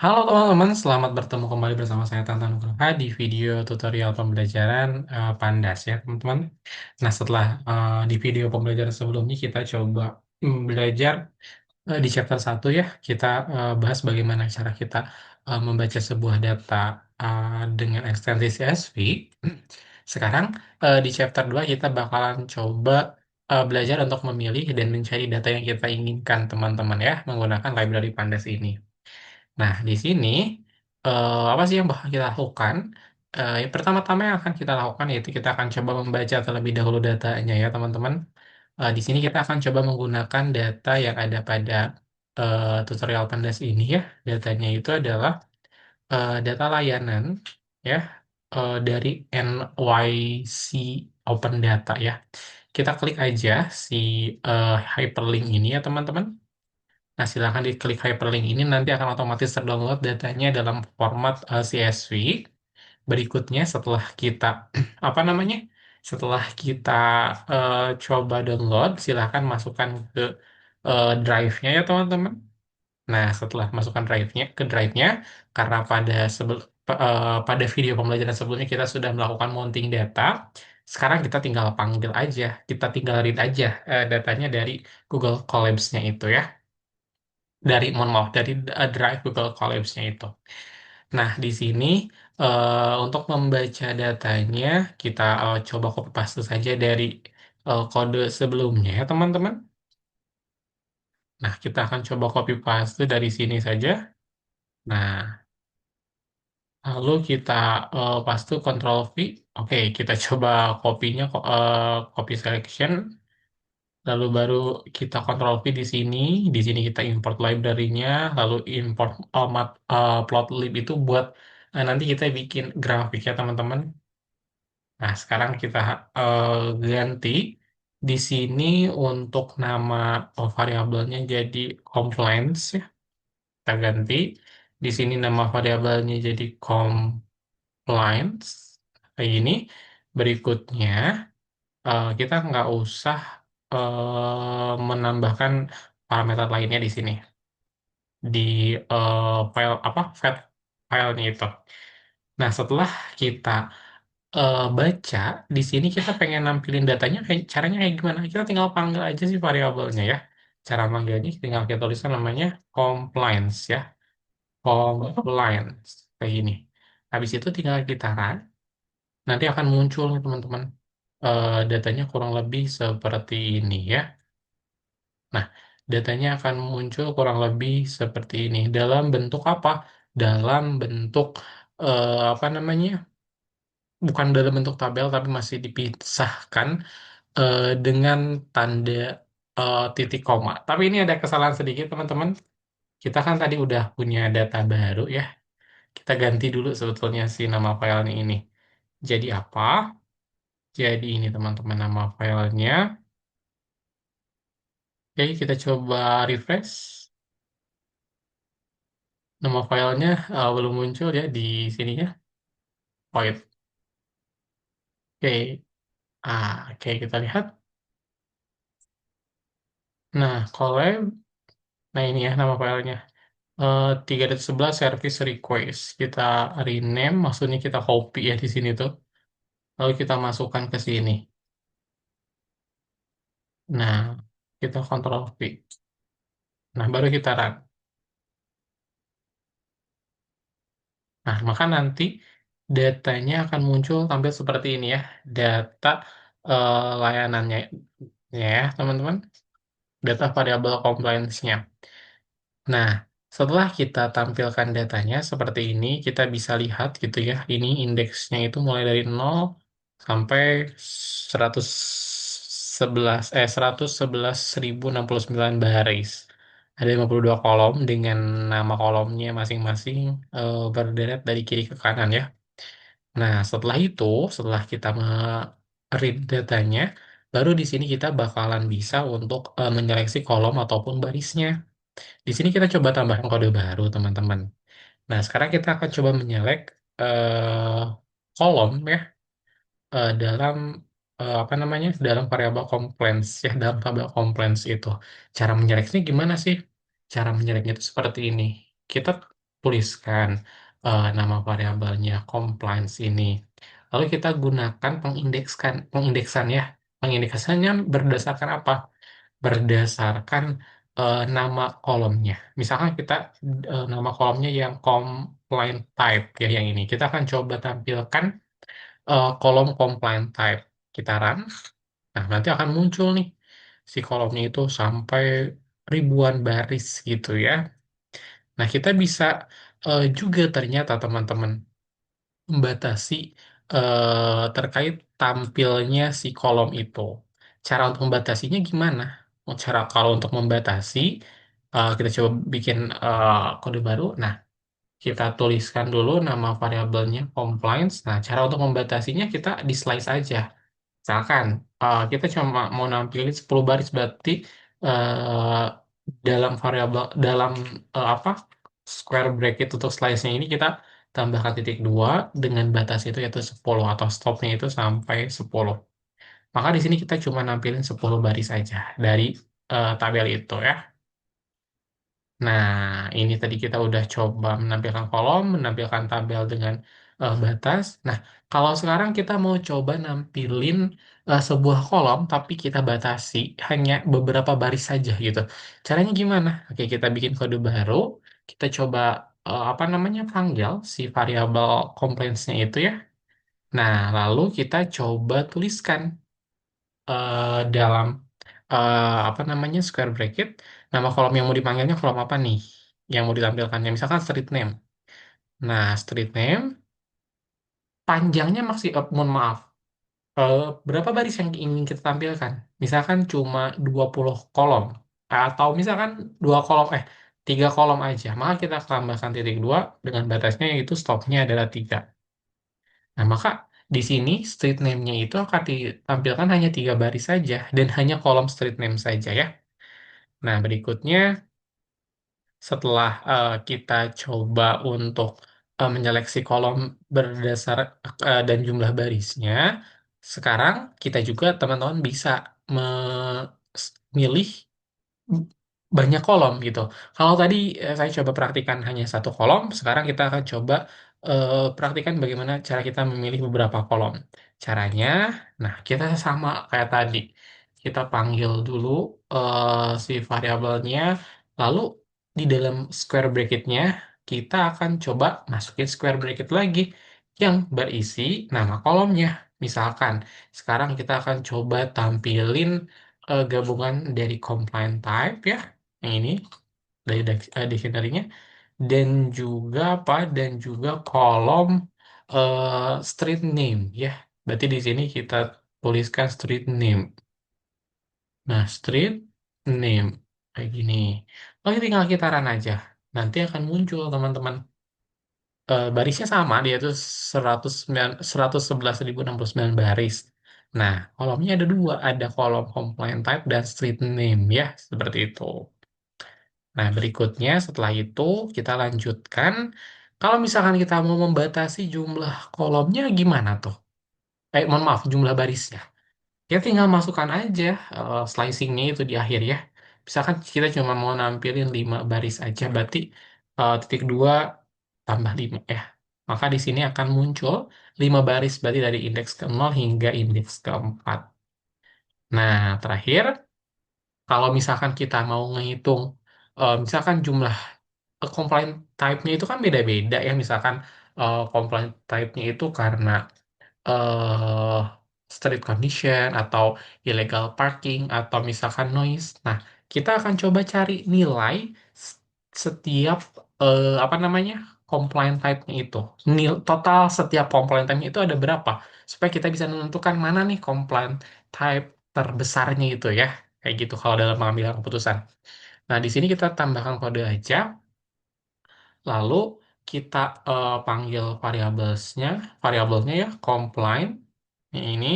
Halo teman-teman, selamat bertemu kembali bersama saya Tantan Nugroha di video tutorial pembelajaran Pandas ya teman-teman. Nah setelah di video pembelajaran sebelumnya kita coba belajar di chapter 1 ya, kita bahas bagaimana cara kita membaca sebuah data dengan ekstensi CSV. Sekarang di chapter 2 kita bakalan coba belajar untuk memilih dan mencari data yang kita inginkan teman-teman ya, menggunakan library Pandas ini. Nah, di sini apa sih yang bakal kita lakukan? Yang pertama-tama yang akan kita lakukan yaitu kita akan coba membaca terlebih dahulu datanya ya teman-teman. Di sini kita akan coba menggunakan data yang ada pada tutorial Pandas ini ya. Datanya itu adalah data layanan ya dari NYC Open Data ya. Kita klik aja si hyperlink ini ya teman-teman. Nah, silahkan diklik hyperlink ini, nanti akan otomatis terdownload datanya dalam format CSV. Berikutnya, setelah kita, apa namanya, setelah kita coba download, silahkan masukkan ke drive-nya ya teman-teman. Nah, setelah masukkan drive-nya, karena pada video pembelajaran sebelumnya kita sudah melakukan mounting data, sekarang kita tinggal panggil aja, kita tinggal read aja datanya dari Google Colabs-nya itu ya mohon maaf dari drive Google Colabs-nya itu. Nah, di sini untuk membaca datanya kita coba copy paste saja dari kode sebelumnya ya teman-teman. Nah, kita akan coba copy paste dari sini saja. Nah, lalu kita paste Ctrl V. Oke, kita coba copy-nya copy selection. Lalu baru kita Ctrl V di sini. Di sini kita import library-nya, lalu import plotlib itu buat nanti kita bikin grafik ya teman-teman. Nah, sekarang kita eh, ganti di sini untuk nama variabelnya jadi compliance ya. Kita ganti di sini nama variabelnya jadi compliance kayak ini. Berikutnya kita nggak usah menambahkan parameter lainnya di sini di file apa filenya itu. Nah, setelah kita baca di sini kita pengen nampilin datanya kayak caranya kayak gimana? Kita tinggal panggil aja sih variabelnya ya. Cara manggilnya tinggal kita tuliskan namanya compliance ya. Compliance kayak gini. Habis itu tinggal kita run. Nanti akan muncul nih teman-teman. Datanya kurang lebih seperti ini ya. Nah, datanya akan muncul kurang lebih seperti ini. Dalam bentuk apa? Dalam bentuk apa namanya? Bukan dalam bentuk tabel, tapi masih dipisahkan dengan tanda titik koma. Tapi ini ada kesalahan sedikit, teman-teman. Kita kan tadi udah punya data baru ya. Kita ganti dulu sebetulnya si nama filenya ini. Jadi apa? Jadi ini teman-teman nama filenya. Oke, kita coba refresh. Nama filenya belum muncul ya di sininya. Void. Oke, oke kita lihat. Nah, collab. Nah ini ya nama filenya. 311 service request. Kita rename, maksudnya kita copy ya di sini tuh. Lalu kita masukkan ke sini. Nah, kita Ctrl V. Nah, baru kita run. Nah, maka nanti datanya akan muncul tampil seperti ini ya. Data layanannya ya, teman-teman. Data variabel compliance-nya. Nah, setelah kita tampilkan datanya seperti ini, kita bisa lihat gitu ya. Ini indeksnya itu mulai dari 0 sampai 111.069 baris. Ada 52 kolom dengan nama kolomnya masing-masing berderet dari kiri ke kanan ya. Nah, setelah itu, setelah kita read datanya, baru di sini kita bakalan bisa untuk menyeleksi kolom ataupun barisnya. Di sini kita coba tambahkan kode baru, teman-teman. Nah, sekarang kita akan coba menyelek eh, kolom ya dalam apa namanya dalam variabel complaints ya dalam tabel complaints itu. Cara menyeleksinya gimana sih? Cara menyeleknya itu seperti ini. Kita tuliskan nama variabelnya compliance ini. Lalu kita gunakan pengindeksan ya. Pengindeksannya berdasarkan apa? Berdasarkan nama kolomnya. Misalkan kita nama kolomnya yang compliant type ya yang ini. Kita akan coba tampilkan kolom compliant type. Kita run. Nah, nanti akan muncul nih si kolomnya itu sampai ribuan baris gitu ya. Nah, kita bisa juga ternyata teman-teman membatasi terkait tampilnya si kolom itu. Cara untuk membatasinya gimana? Cara kalau untuk membatasi, kita coba bikin kode baru. Nah, kita tuliskan dulu nama variabelnya compliance. Nah, cara untuk membatasinya kita di slice aja. Misalkan kita cuma mau nampilin 10 baris berarti eh, dalam variabel dalam apa square bracket untuk slice-nya ini kita tambahkan titik dua dengan batas itu yaitu 10 atau stopnya itu sampai 10. Maka di sini kita cuma nampilin 10 baris saja dari tabel itu ya. Nah, ini tadi kita udah coba menampilkan kolom, menampilkan tabel dengan batas. Nah, kalau sekarang kita mau coba nampilin sebuah kolom, tapi kita batasi hanya beberapa baris saja gitu. Caranya gimana? Oke, kita bikin kode baru. Kita coba apa namanya panggil si variabel complaints-nya itu ya. Nah, lalu kita coba tuliskan dalam apa namanya square bracket nama kolom yang mau dipanggilnya kolom apa nih yang mau ditampilkannya misalkan street name. Nah, street name panjangnya mohon maaf eh, berapa baris yang ingin kita tampilkan, misalkan cuma 20 kolom atau misalkan 2 kolom 3 kolom aja, maka kita tambahkan titik dua dengan batasnya yaitu stopnya adalah 3. Nah, maka di sini street name-nya itu akan ditampilkan hanya 3 baris saja dan hanya kolom street name saja ya. Nah, berikutnya setelah kita coba untuk menyeleksi kolom berdasar dan jumlah barisnya, sekarang kita juga teman-teman bisa memilih banyak kolom gitu. Kalau tadi saya coba praktikkan hanya 1 kolom, sekarang kita akan coba praktikkan bagaimana cara kita memilih beberapa kolom. Caranya, nah kita sama kayak tadi. Kita panggil dulu si variabelnya, lalu di dalam square bracketnya kita akan coba masukin square bracket lagi yang berisi nama kolomnya. Misalkan, sekarang kita akan coba tampilin gabungan dari compliant type ya yang ini dari dictionary-nya dan juga apa dan juga kolom street name ya. Berarti di sini kita tuliskan street name. Nah, street name kayak gini. Oke, tinggal kita run aja. Nanti akan muncul teman-teman. Barisnya sama, dia itu 111.069 baris. Nah, kolomnya ada dua, ada kolom compliant type dan street name ya, seperti itu. Nah, berikutnya setelah itu kita lanjutkan. Kalau misalkan kita mau membatasi jumlah kolomnya gimana tuh? Mohon maaf, jumlah barisnya. Ya tinggal masukkan aja slicingnya itu di akhir ya. Misalkan kita cuma mau nampilin 5 baris aja, berarti titik dua tambah 5 ya. Maka di sini akan muncul 5 baris, berarti dari indeks ke 0 hingga indeks ke 4. Nah, terakhir, kalau misalkan kita mau ngehitung, misalkan jumlah complaint type-nya itu kan beda-beda ya. Misalkan complaint type-nya itu karena eh street condition atau illegal parking atau misalkan noise. Nah, kita akan coba cari nilai s- setiap apa namanya complaint type-nya itu. Total setiap complaint type-nya itu ada berapa supaya kita bisa menentukan mana nih complaint type terbesarnya itu ya. Kayak gitu kalau dalam pengambilan keputusan. Nah, di sini kita tambahkan kode aja, lalu kita panggil variabelnya ya, complaint ini.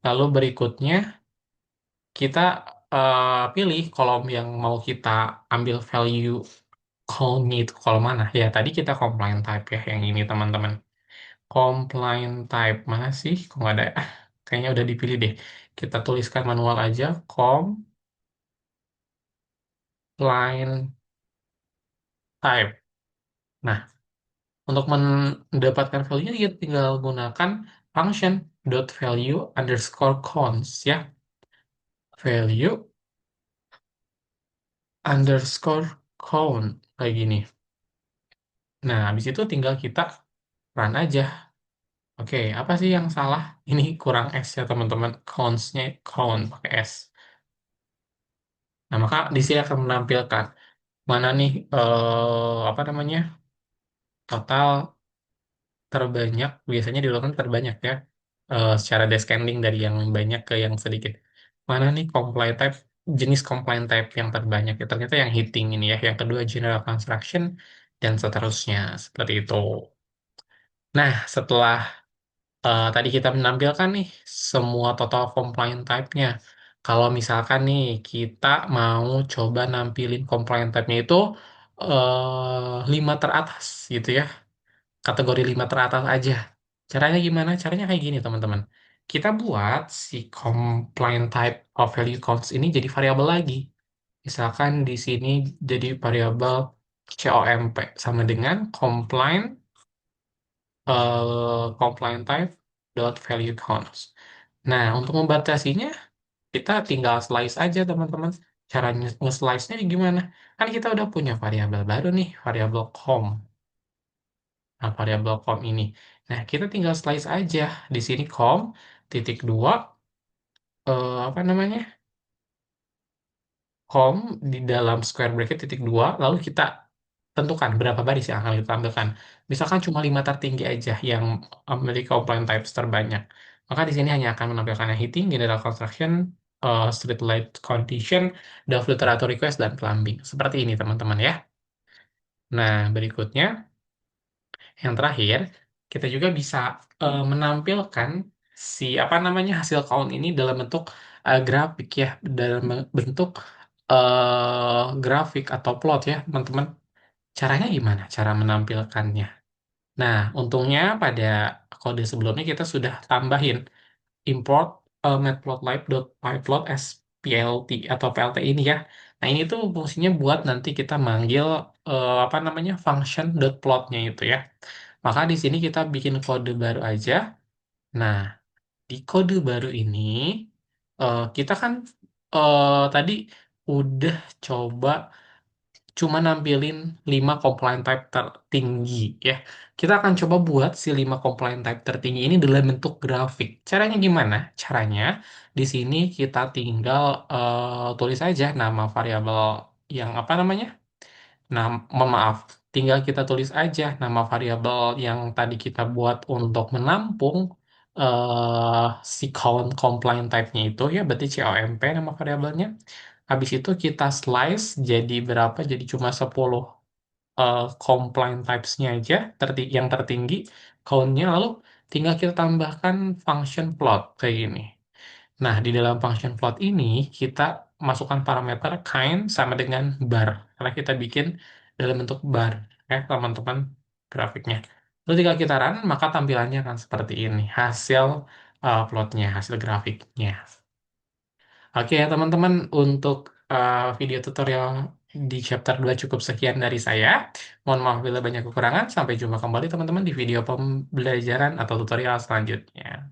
Lalu berikutnya kita pilih kolom yang mau kita ambil value count-nya itu kolom mana. Ya, tadi kita complaint type ya, yang ini teman-teman. Complaint type mana sih? Kok nggak ada? Kayaknya udah dipilih deh. Kita tuliskan manual aja, complaint type. Nah, untuk mendapatkan value-nya kita tinggal gunakan function dot value underscore cons ya. Value underscore count kayak gini. Nah, habis itu tinggal kita run aja. Oke, apa sih yang salah? Ini kurang S ya teman-teman. Counts-nya count pakai S. Nah, maka di sini akan menampilkan mana nih apa namanya? Total terbanyak biasanya dilakukan terbanyak ya. Secara descending dari yang banyak ke yang sedikit. Mana nih compliant type jenis compliant type yang terbanyak ya ternyata yang hitting ini ya. Yang kedua general construction dan seterusnya seperti itu. Nah, setelah tadi kita menampilkan nih semua total compliant type-nya. Kalau misalkan nih kita mau coba nampilin compliant type-nya itu 5 teratas gitu ya. Kategori 5 teratas aja. Caranya gimana? Caranya kayak gini teman-teman. Kita buat si compliant type of value counts ini jadi variabel lagi. Misalkan di sini jadi variabel COMP sama dengan compliant type dot value counts. Nah, untuk membatasinya kita tinggal slice aja teman-teman. Cara nge-slice-nya gimana? Kan kita udah punya variabel baru nih, variabel com. Nah, variabel com ini. Nah, kita tinggal slice aja. Di sini com titik dua apa namanya? Com di dalam square bracket titik dua lalu kita tentukan berapa baris yang akan kita tampilkan. Misalkan cuma 5 tertinggi aja yang memiliki component types terbanyak. Maka di sini hanya akan menampilkan yang heating, general construction, street light condition, Dove literature request, dan plumbing. Seperti ini teman-teman ya. Nah, berikutnya yang terakhir, kita juga bisa menampilkan si apa namanya hasil count ini dalam bentuk grafik ya, dalam bentuk grafik atau plot ya, teman-teman. Caranya gimana? Cara menampilkannya. Nah, untungnya pada kode sebelumnya kita sudah tambahin import matplotlib.pyplot as PLT atau PLT ini ya. Nah, ini tuh fungsinya buat nanti kita manggil apa namanya function.plotnya itu ya. Maka di sini kita bikin kode baru aja. Nah, di kode baru ini kita kan tadi udah coba cuma nampilin 5 compliant type tertinggi ya. Kita akan coba buat si 5 compliant type tertinggi ini dalam bentuk grafik. Caranya gimana? Caranya di sini kita tinggal tulis aja nama variabel yang apa namanya? Nah, mohon maaf, tinggal kita tulis aja nama variabel yang tadi kita buat untuk menampung eh si count compliant type-nya itu ya, berarti COMP nama variabelnya. Habis itu kita slice jadi berapa? Jadi cuma 10 compliant types-nya aja yang tertinggi count-nya lalu tinggal kita tambahkan function plot kayak gini. Nah, di dalam function float ini kita masukkan parameter kind sama dengan bar. Karena kita bikin dalam bentuk bar, ya teman-teman grafiknya. Lalu tinggal kita run, maka tampilannya akan seperti ini. Hasil plotnya, hasil grafiknya. Oke ya teman-teman, untuk video tutorial di chapter 2 cukup sekian dari saya. Mohon maaf bila banyak kekurangan. Sampai jumpa kembali teman-teman di video pembelajaran atau tutorial selanjutnya.